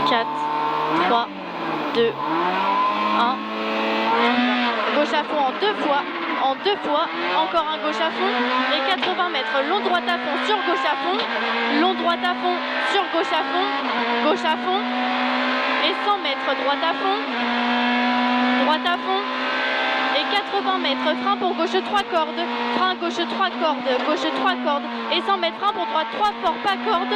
4, 3, 2, 1. Gauche à fond en deux fois, encore un gauche à fond, et 80 mètres, long droite à fond sur gauche à fond, long droite à fond sur gauche à fond, et 100 mètres, droite à fond, et 80 mètres, frein pour gauche 3 cordes, frein gauche 3 cordes, et 100 mètres, frein pour droite 3 fort, pas corde,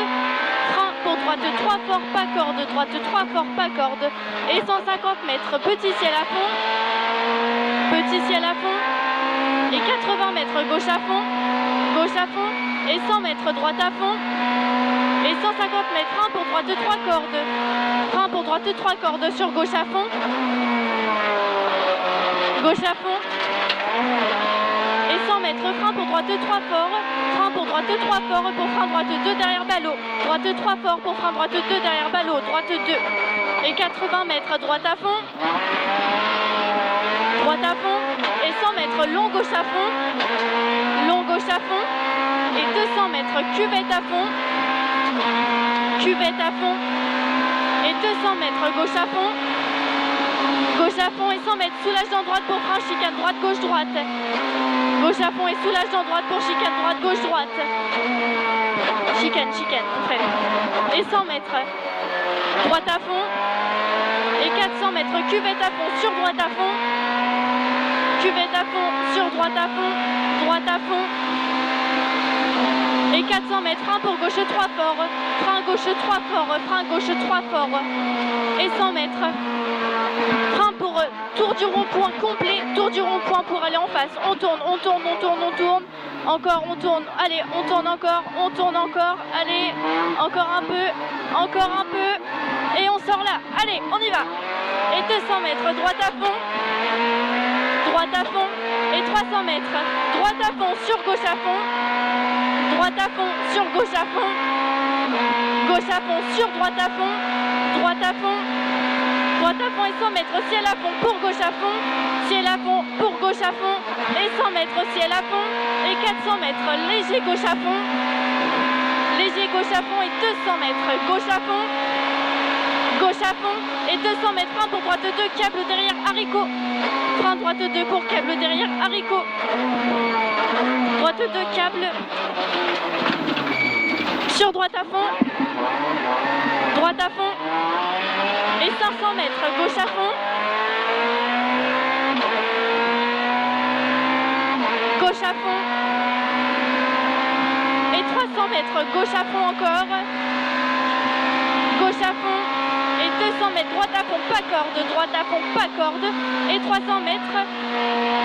frein pour droite 3 fort, pas corde, droite 3 fort, pas corde, et 150 mètres, petit ciel à fond, et 80 mètres, gauche à fond, et 100 mètres, droite à fond, et 150 mètres, frein pour droite 3 cordes, sur gauche à fond, et 100 mètres, frein pour droite 3 fort, pour frein droite 2 derrière ballot, droite 3 fort pour frein droite 2 derrière ballot, droite 2, et 80 mètres, droite à fond, et 100 mètres, long gauche à fond, et 200 mètres, cuvette à fond, et 200 mètres, gauche à fond, et 100 mètres, soulage en droite pour frein, chicane droite, gauche, droite, gauche à fond et soulage en droite pour chicane droite, gauche, droite, chicane, on freine, et 100 mètres, droite à fond, et 400 mètres, cuvette à fond, sur droite à fond, sur droite à fond, et 400 mètres, frein pour gauche 3 fort, frein gauche 3 fort, et 100 mètres, frein pour tour du rond-point complet, tour du rond-point pour aller en face, on tourne, encore on tourne, allez, on tourne encore, allez, encore un peu, et on sort là, allez, on y va, et 200 mètres, droite à fond, et 300 mètres, droite à fond, sur gauche à fond, sur gauche à fond, sur droite à fond, et 100 mètres, ciel à fond, pour gauche à fond, pour gauche à fond, et 100 mètres, ciel à fond, et 400 mètres, léger gauche à fond, et 200 mètres, gauche à fond, et 200 mètres, frein pour droite 2, câble derrière, haricot, frein droite 2 pour câble derrière, haricot, droite 2, câble, sur droite à fond, et 500 mètres, gauche à fond, et 300 mètres, gauche à fond encore, et 200 mètres, droite à fond, pas corde, et 300 mètres,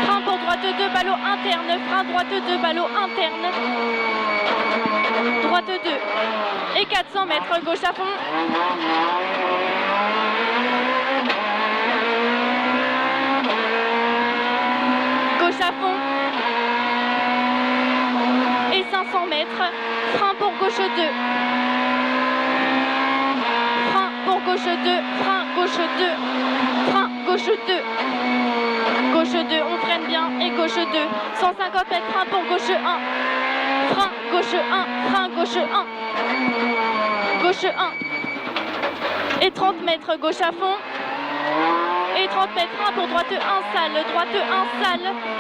frein pour droite 2, ballot interne, frein droite 2, ballot interne, droite 2, et 400 mètres, gauche à fond, et 500 mètres, frein pour gauche 2, frein pour gauche 2, on freine bien, et gauche 2, 150 mètres, frein pour gauche 1, frein gauche 1, et 30 mètres, gauche à fond, et 30 mètres, frein pour droite 1 salle,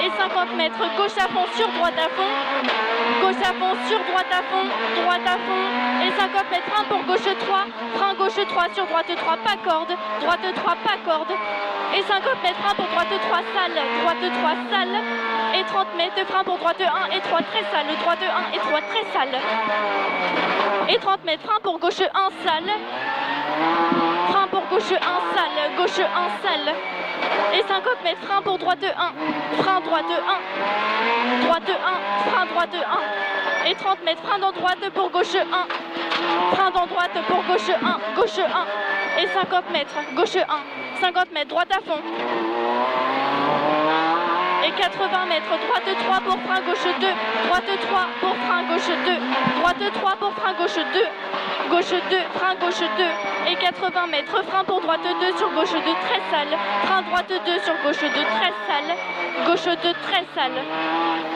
et 50 mètres, gauche à fond, sur droite à fond, sur droite à fond, et 50 mètres, frein pour gauche 3, frein gauche 3, sur droite 3, pas corde, droite 3, pas corde, et 50 mètres, frein pour droite 3 salle, et 30 mètres, frein pour droite 1 et 3 très salle, droite 1 et 3 très salle, et 30 mètres, frein pour gauche 1 salle, frein pour gauche 1 salle, et 50 mètres, frein pour droite 1, frein droite 1, frein droite 1, et 30 mètres, frein dans droite pour gauche 1, frein dans droite pour gauche 1, et 50 mètres, gauche 1, 50 mètres, droite à fond, et 80 mètres, droite 3 pour frein gauche 2, droite 3 pour frein gauche 2, droite 3 pour frein gauche 2, frein gauche 2, et 80 mètres, frein pour droite 2 sur gauche 2, très sale, frein droite 2 sur gauche 2, très sale, gauche 2, très sale,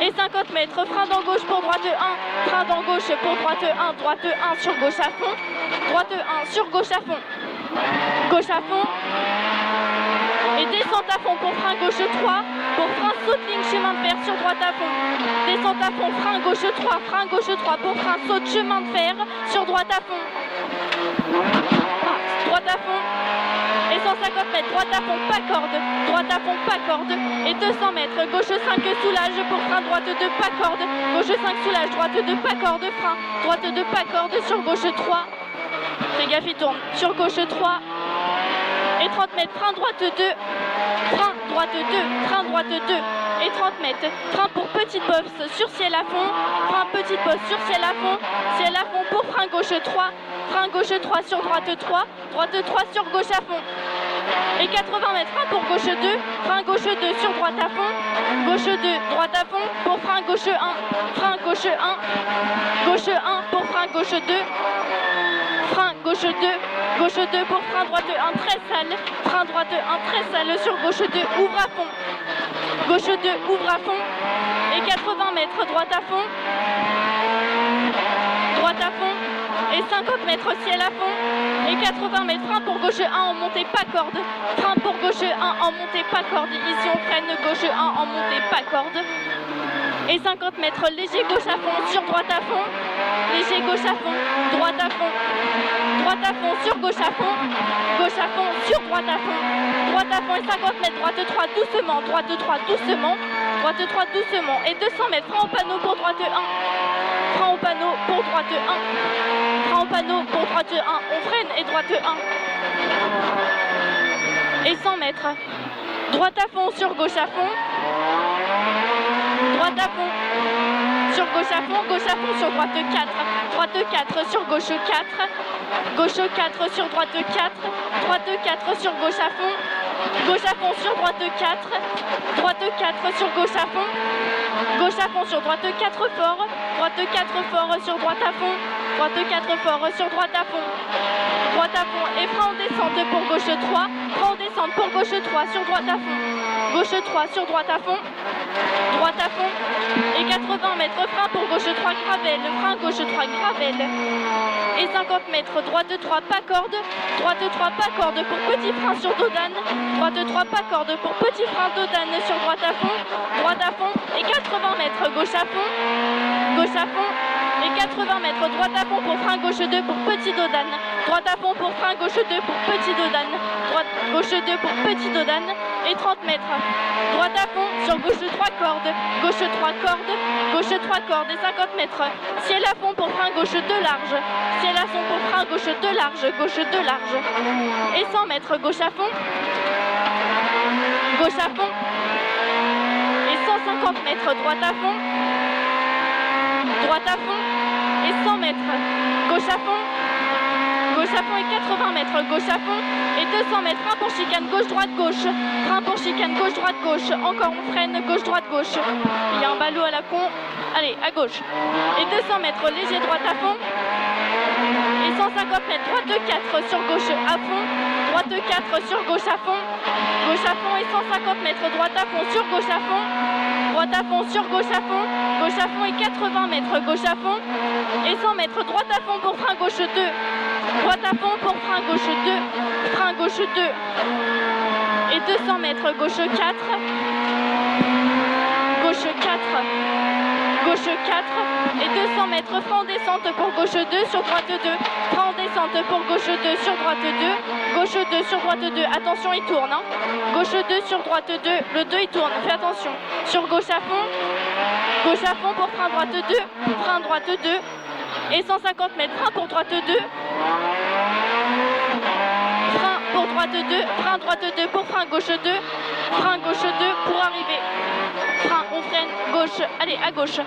et 50 mètres, frein dans gauche pour droite 1, frein dans gauche pour droite 1 sur gauche à fond, droite 1 sur gauche à fond, gauche à fond, et descente à fond pour frein gauche 3, pour frein saute ligne chemin de fer sur droite à fond, descente à fond, frein gauche 3 pour frein saute chemin de fer sur droite à fond, droite à fond, et 150 mètres, droite à fond, pas corde, droite à fond, pas corde, et 200 mètres, gauche 5 soulage pour frein, droite 2, pas corde, gauche 5 soulage, droite 2, pas corde, frein, droite 2, pas corde, sur gauche 3, fais gaffe il tourne, sur gauche 3, et 30 mètres, frein droite 2, frein droite 2, frein droite 2, et 30 mètres, frein pour petite bosse sur ciel à fond, frein petite bosse sur ciel à fond pour frein gauche 3, frein gauche 3 sur droite 3, droite 3 sur gauche à fond, et 80 mètres, frein pour gauche 2, frein gauche 2 sur droite à fond, gauche 2, droite à fond pour frein gauche 1, frein gauche 1, gauche 1 pour frein gauche 2, frein gauche 2, gauche 2 pour frein droite 1 très sale, frein droite 1 très sale sur gauche 2, ouvre à fond, gauche 2, ouvre à fond, et 80 mètres, droite à fond, et 50 mètres ciel à fond, et 80 mètres, frein pour gauche 1 en montée pas corde, frein pour gauche 1 en montée pas corde, ici on freine gauche 1 en montée pas corde, et 50 mètres, léger gauche à fond, sur droite à fond, léger gauche à fond, droite à fond sur gauche à fond, sur droite à fond, et 50 mètres, droite 3 doucement, droite 3 doucement, droite 3 doucement, et 200 mètres, frein au panneau pour droite 1, frein au panneau pour droite 1, frein au panneau pour droite 1, on freine et droite 1, et 100 mètres, droite à fond sur gauche à fond, droite à fond, sur gauche à fond sur droite 4, droite 4 sur gauche 4, gauche 4 sur droite 4, droite 4 sur gauche à fond sur droite 4, droite 4 sur gauche à fond sur droite 4 fort, droite 4 fort sur droite à fond, droite 4 fort sur droite à fond, et frein en descente pour gauche 3, frein en descente pour gauche 3 sur droite à fond, gauche 3 sur droite à fond, et 80 mètres, frein pour gauche 3 gravel, frein gauche 3 gravel, et 50 mètres, droite 3 pas corde, droite 3 pas corde pour petit frein sur dodane, droite 3 pas corde pour petit frein dodane sur droite à fond, et 80 mètres, gauche à fond, et 80 mètres, droite à fond pour frein gauche 2 pour petit dodane, droite à fond pour frein gauche 2 pour petit dodane, droite gauche 2 pour petit dodane, et 30 mètres, droite à fond sur gauche 3 cordes, gauche 3 cordes, gauche 3 cordes, et 50 mètres, ciel à fond pour frein gauche 2 large, ciel à fond pour frein gauche 2 large, et 100 mètres, gauche à fond, et 150 mètres, droite à fond, et 100 mètres, gauche à fond, et 80 mètres, gauche à fond, et 200 mètres, frein pour chicane, gauche-droite, gauche, frein pour chicane, gauche-droite, gauche, encore on freine, gauche-droite, gauche, il y a un ballot à la con, allez, à gauche, et 200 mètres, léger droite à fond, et 150 mètres, droite 4 sur gauche à fond, droite 4 sur gauche à fond, et 150 mètres, droite à fond sur gauche à fond, droite à fond sur gauche à fond, et 80 mètres, gauche à fond, et 100 mètres, droite à fond pour frein gauche 2, droite à fond pour frein gauche 2, et 200 mètres, gauche 4, et 200 mètres, frein en descente pour gauche 2 sur droite 2, frein en descente pour gauche 2 sur droite 2, gauche 2 sur droite 2, attention il tourne, hein. Gauche 2 sur droite 2, le 2 il tourne, fais attention, sur gauche à fond pour frein droite 2, frein droite 2, et 150 mètres, frein pour droite 2, frein pour droite 2, frein droite 2 pour frein gauche 2, frein gauche 2 pour arriver, frein, on freine, gauche, allez à gauche.